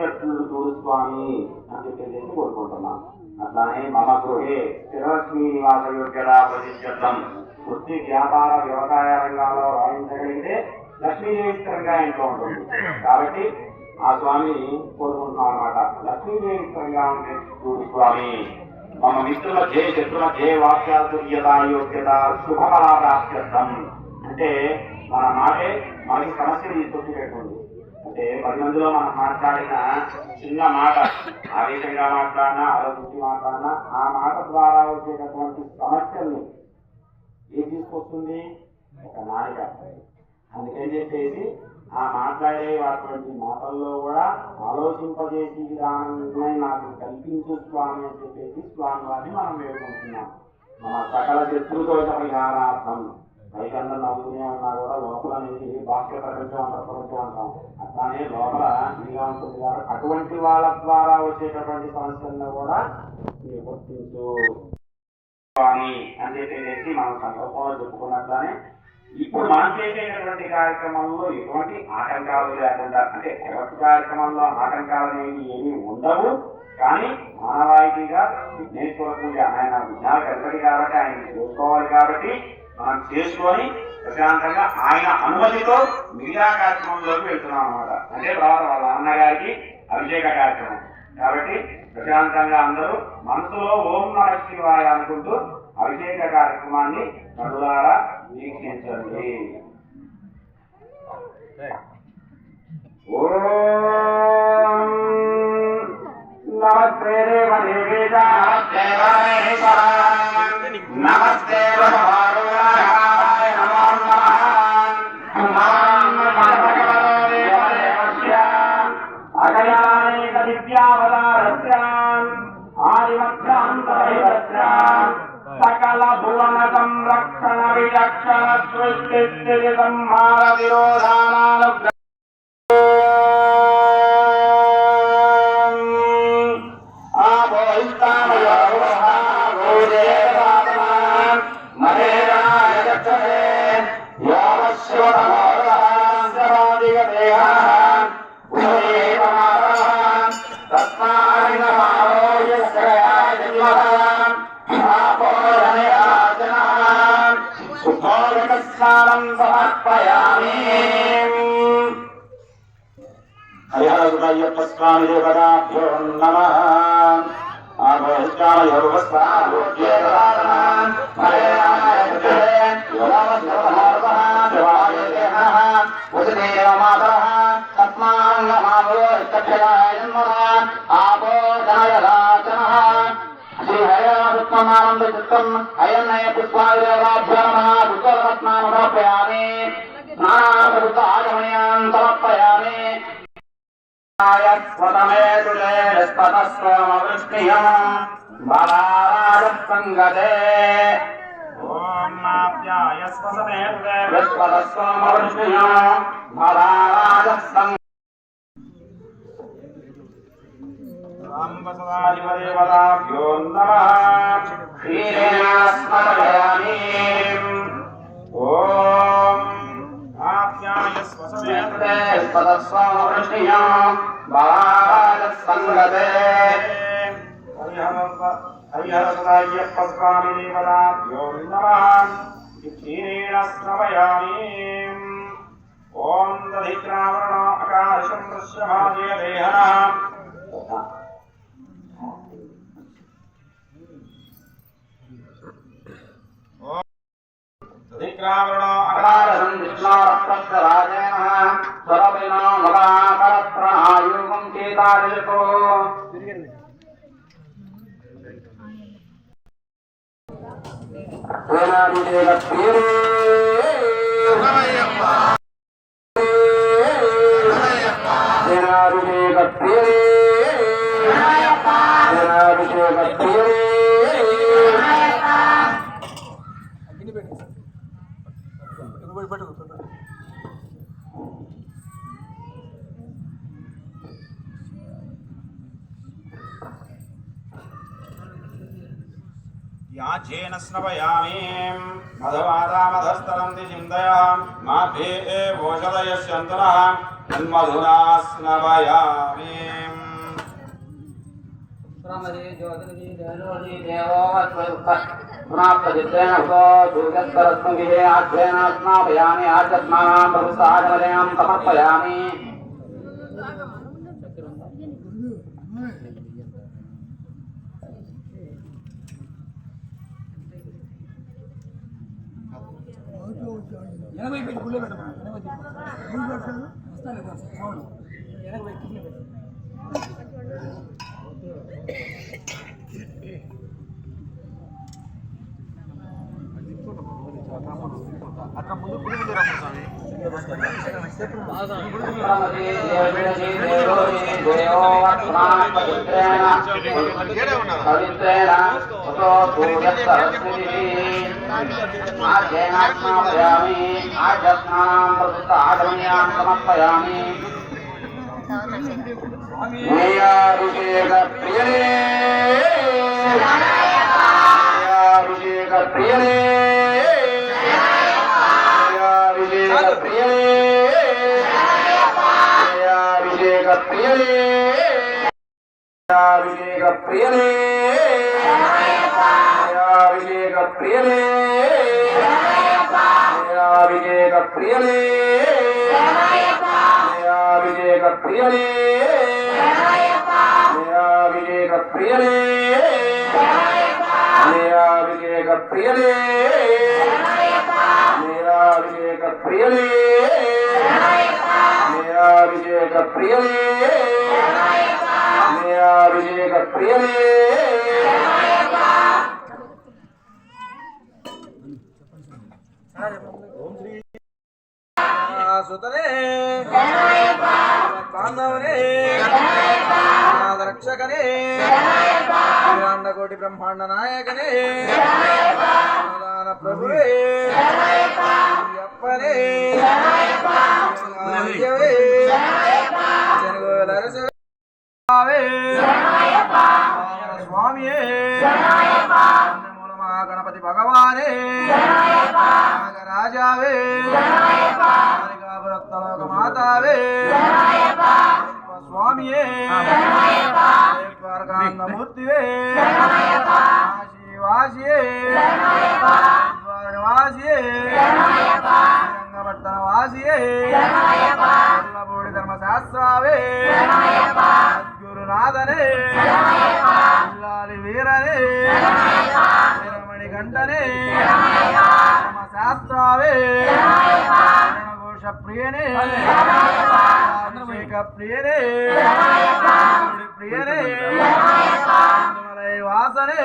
చెట్లు చూడు స్వామి అని చెప్పేసి కోరుకుంటున్నాం. అట్లానే మమ గృహే స్థిరలక్ష్మీ నివాస యోగ్యత ప్రతిష్టం. వృత్తి వ్యాపార వ్యవసాయ రంగాల్లో రాణించగలిగితే లక్ష్మీదేవి స్థిరంగా ఇంట్లో ఉంటుంది. కాబట్టి ఆ స్వామిని కోరుకుంటున్నాం అన్నమాట. లక్ష్మీదేవి స్థిరంగా ఉంటే చూడు స్వామి. మమ మిత్రుల జయ శత్రుల జయ వాక్యాతుర్యత యోగ్యత శుభఫలాప్త్యర్థం. అంటే మన మాటే మనకి సమస్యలు తీసుకొచ్చి పెట్టుకుంది. అంటే 10 మందిలో మనం మాట్లాడిన చిన్న మాట, ఆవేశంగా మాట్లాడినా ఆలోచించి మాట్లాడినా ఆ మాట ద్వారా వచ్చేటటువంటి సమస్యల్ని ఏం తీసుకొస్తుంది? ఒక నాలిక. అందుకని చెప్పేసి ఆ మాట్లాడే అటువంటి మాటల్లో కూడా ఆలోచింపజేసి విధానంగా నాకు కల్పించు స్వామి అని చెప్పేసి స్వామి వారిని మనం వేడుకుంటున్నాం. మన సకల శత్రుదోష పరిహారార్థం. పైకన్నా నవ్వుతూనే ఉన్నా కూడా లోపల అనేది బాహ్య ప్రపంచం అంతఃప్రపంచం అంటాం. అట్లానే లోపల ఇదిగా ఉంటుంది కాబట్టి అటువంటి వాళ్ళ ద్వారా వచ్చేటటువంటి సమస్యలను కూడా నివర్తించు స్వామి అని చెప్పేసి మనం సంకల్పంలో చెప్పుకున్నట్లానే ఇప్పుడు మనం చేసేటటువంటి కార్యక్రమంలో ఎటువంటి ఆటంకాలు లేకుండా, అంటే ఎవరి కార్యక్రమంలో ఆటంకాలు అనేవి ఏమీ ఉండవు. కానీ మానవాయితీగా విఘ్నేశ్వర పూజ ఆయన విఘ్నాలు కలపడి కాబట్టి ఆయన చేసుకోవాలి. కాబట్టి మనం చేసుకొని ప్రశాంతంగా ఆయన అనుమతితో మిగతా కార్యక్రమంలోకి వెళ్తున్నాం అన్నమాట. అంటే తర్వాత వాళ్ళ అన్నగారికి అభిషేక కార్యక్రమం కాబట్టి ప్రశాంతంగా అందరూ మనసులో ఓం నమః శివాయ అనుకుంటూ అభిషేక కార్యక్రమాన్ని కనులారా వీక్షించండి. ఓం నమస్తే దేవేశ నమస్తే సకల భువన సంరక్షణ విలక్షణ సృష్టి స్థితి సంహార విరోధానానుగ్రహ హరిహరస్వామి దేవతాభ్యో నమః. అయన్నయ పుష్పాభ్యో నమః. పుష్పరత్నాన్ని సమర్పయామి. స్నానాగమయాన్ సమర్పయామి. సంగతే ఓం నాప్యాయ స్వసమేతుతే విశ్వతస్వమవృష్ణియో బలారాజస్సం రాంబసదాధిపదేవతాభ్యో నమః. శ్రీరేణ స్మరయామి. ఓం నాప్యాయ స్వసమేతుతే విశ్వతస్వమవృష్ణియో బలారాజస్సంగతే హరిహరసదాయ్యప్ప స్వామి దేవతాభ్యో నమః. క్షీరేణ స్రవయామి. ఓం దధిక్రావరణ ఆకాశం దృశ్యమాదే దేహనః. దధిక్రావరణ ఆకాశం విష్ణోరత్రాజేన స్వరవినో మదాకరత్రాయుగం చేతాదితో యాజేన స్నవయామి. మధుమాదామధస్తరం దిజిందయ మాభే ఓషధయస్యంతనః तन्मधुना स्नपयामि ब्रह्मदे ज्योतिर्जी देवोजी देवो पुनाप्रजितेन भो दूतस्तरस्मभिः आध्वेन स्नापयामि आचत्मानां प्रभुसाधमदयं समर्पयामि అట్లా ముందు గుడి రామస్వామి ప్రియనే సుతనే బాంధవనే రక్షకనే కోటి బ్రహ్మాండ నాయకనే ప్రభువే అప్పనే స్వామియే గణపతి భగవానే రాజావే భరతలోక మాతావే స్వామియే మూర్తివే వాసియే వాసియే రంగపట్టణ వాసియే పూడి ధర్మశాస్త్రావే గురునాథనే వీరనే వీరమణి గంటనే ధర్మశాస్త్రావే ఘోష ప్రియనే అభిషేక ప్రియనే ప్రియనే వాసనే